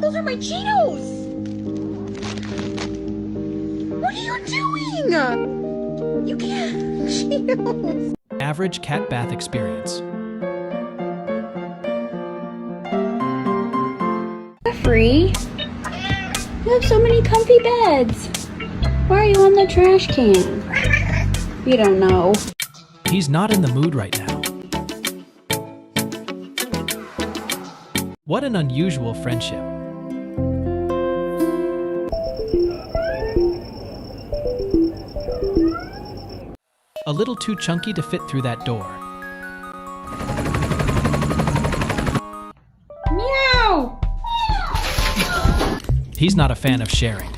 Those are my Cheetos! What are you doing? You can't... Cheetos! Average cat bath experience. Jeffrey, you have so many comfy beds. Why are you on the trash can? You don't know. He's not in the mood right now. What an unusual friendship. A little too chunky to fit through that door. Meow! He's not a fan of sharing.